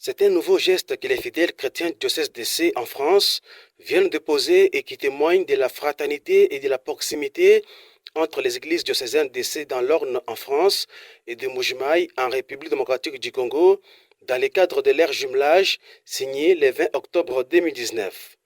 C'est un nouveau geste que les fidèles chrétiens du diocèse d'Essé en France viennent de poser et qui témoigne de la fraternité et de la proximité entre les églises diocésaines d'Essé dans l'Orne en France et de Mbuji-Mayi en République démocratique du Congo dans le cadre de leur jumelage signé le 20 octobre 2019.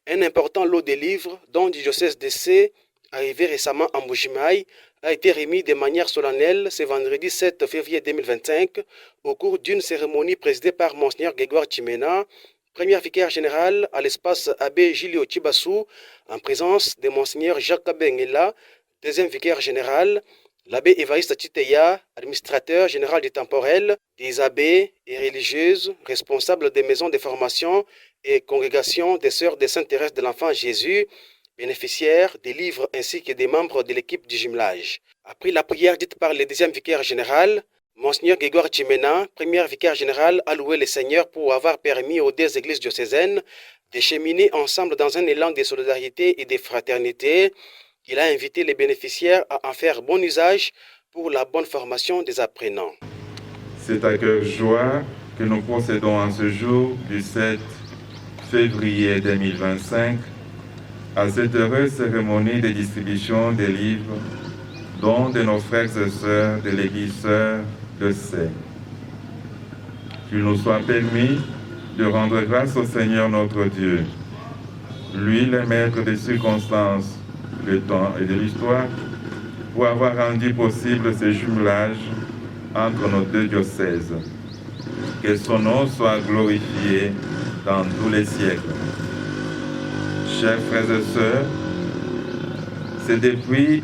Un important lot de livres dont du diocèse d'Essé, arrivé récemment en Mbuji-Mayi, a été remis de manière solennelle ce vendredi 7 février 2025 au cours d'une cérémonie présidée par Monseigneur Grégoire Chimena, premier vicaire général à l'espace Abbé Gilio Chibassou, en présence de Monseigneur Jacques Kabengela, deuxième vicaire général, l'abbé Évariste Chiteya, administrateur général du temporel, des abbés et religieuses, responsables des maisons de formation et congrégations des sœurs de Sainte-Thérèse de l'Enfant Jésus, bénéficiaires des livres ainsi que des membres de l'équipe du jumelage. Après la prière dite par le deuxième vicaire général, Monseigneur Grégoire Chimena, premier vicaire général, a loué le Seigneur pour avoir permis aux deux églises diocésaines de cheminer ensemble dans un élan de solidarité et de fraternité. Il a invité les bénéficiaires à en faire bon usage pour la bonne formation des apprenants. C'est à cœur joie que nous procédons en ce jour du 7 février 2025 à cette heureuse cérémonie de distribution des livres dont de nos frères et sœurs de l'Église sœur de Sé. Qu'il nous soit permis de rendre grâce au Seigneur notre Dieu, lui le maître des circonstances, du temps et de l'histoire, pour avoir rendu possible ce jumelage entre nos deux diocèses. Que son nom soit glorifié dans tous les siècles. Chers frères et sœurs, c'est depuis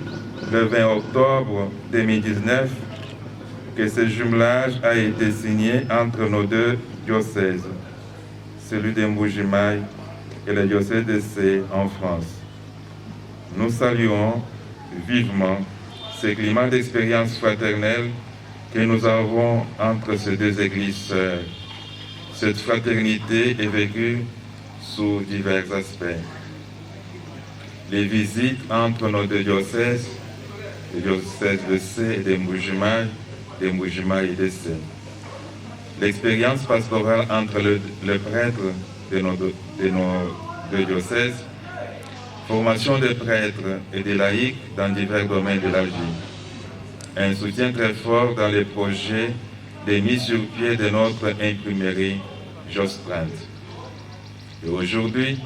le 20 octobre 2019 que ce jumelage a été signé entre nos deux diocèses, celui de Mbuji-Mayi et le diocèse de Sé en France. Nous saluons vivement ce climat d'expérience fraternelle que nous avons entre ces deux églises sœurs. Cette fraternité est vécue sous divers aspects. Les visites entre nos deux diocèses, le diocèse de Sé et de Mbuji-Mayi et de Sé. L'expérience pastorale entre le prêtre de nos deux diocèses, formation des prêtres et des laïcs dans divers domaines de la vie. Un soutien très fort dans les projets de mise sur pied de notre imprimerie Jostrand. Et aujourd'hui,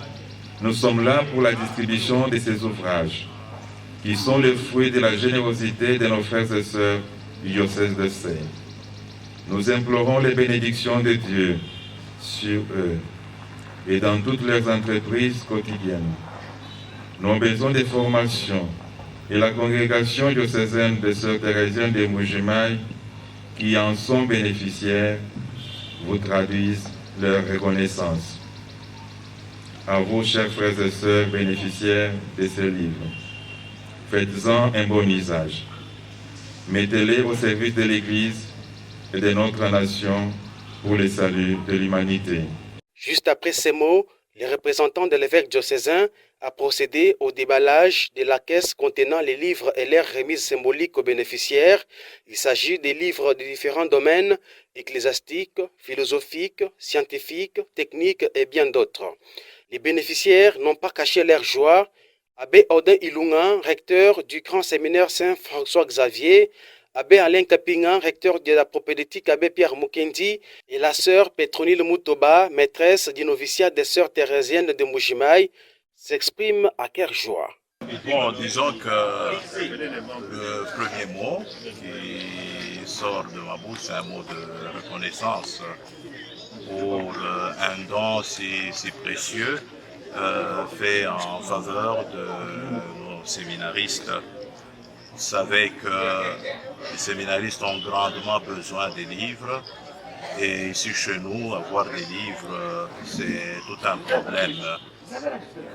nous sommes là pour la distribution de ces ouvrages, qui sont le fruit de la générosité de nos frères et sœurs du diocèse de Sé. Nous implorons les bénédictions de Dieu sur eux et dans toutes leurs entreprises quotidiennes. Nos besoins de formation et la congrégation diocésaine des sœurs thérésiennes de Mbuji-Mayi, qui en sont bénéficiaires, vous traduisent leur reconnaissance. À vous, chers frères et sœurs bénéficiaires de ces livres, faites-en un bon usage. Mettez-les au service de l'Église et de notre nation pour le salut de l'humanité. Juste après ces mots, le représentant de l'évêque diocésain a procédé au déballage de la caisse contenant les livres et leurs remises symboliques aux bénéficiaires. Il s'agit des livres de différents domaines, ecclésiastiques, philosophiques, scientifiques, techniques et bien d'autres. Les bénéficiaires n'ont pas caché leur joie. Abbé Odin Ilunga, recteur du grand séminaire Saint-François-Xavier, Abbé Alain Kapinga, recteur de la propédétique Abbé Pierre Mukendi, et la sœur Petronile Mutoba, maîtresse du noviciat des sœurs thérésiennes de Mbuji-Mayi, s'expriment à cœur joie. Bon, disons que le premier mot qui sort de ma bouche, c'est un mot de reconnaissance pour un don si précieux fait en faveur de nos séminaristes. Vous savez que les séminaristes ont grandement besoin des livres et ici chez nous, avoir des livres, c'est tout un problème.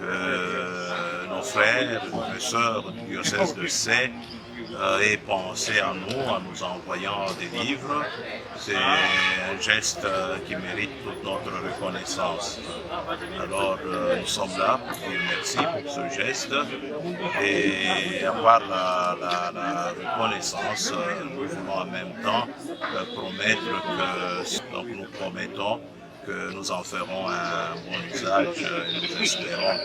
que nos frères et sœurs du diocèse de Sées aient pensé à nous envoyant des livres. C'est un geste qui mérite toute notre reconnaissance. Alors nous sommes là pour dire merci pour ce geste et avoir la reconnaissance, nous voulons en même temps promettre que, donc nous promettons que nous en ferons un bon usage. Nous espérons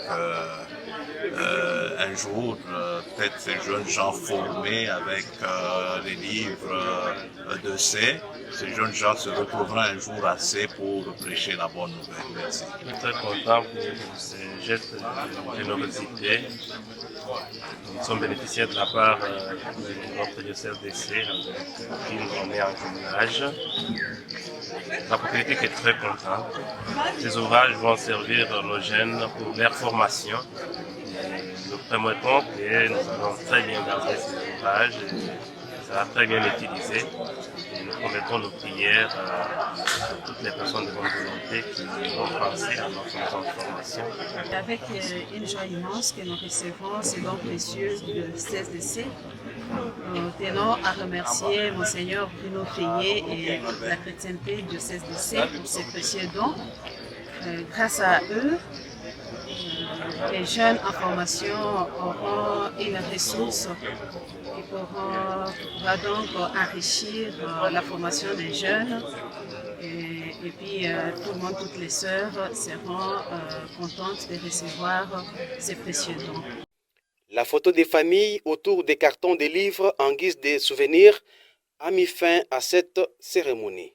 qu'un jour, peut-être ces jeunes gens formés avec les livres de Sées, ces jeunes gens se retrouveront un jour à Sées pour prêcher la bonne nouvelle. Merci. Je suis très content pour ces gestes de générosité. Nous sommes bénéficiaires de la part de notre diocèse de Sées, qui nous en est en jumelage. La propriété est très contente. Ces ouvrages vont servir nos jeunes pour leur formation. Nous promettons que nous allons très bien garder ces ouvrages et ça va très bien utiliser. Et nous promettons nos prières à toutes les personnes de bonne volonté qui vont penser à notre formation. Avec une joie immense que nous recevons ces dons précieux de CSDC, nous tenons à remercier Monseigneur Bruno Feillet et la chrétienté du CSDC pour ces précieux dons. Grâce à eux, les jeunes en formation auront une ressource qui pourra donc enrichir la formation des jeunes. Et puis tout le monde, toutes les sœurs seront contentes de recevoir ces précieux dons. La photo des familles autour des cartons de livres en guise de souvenir a mis fin à cette cérémonie.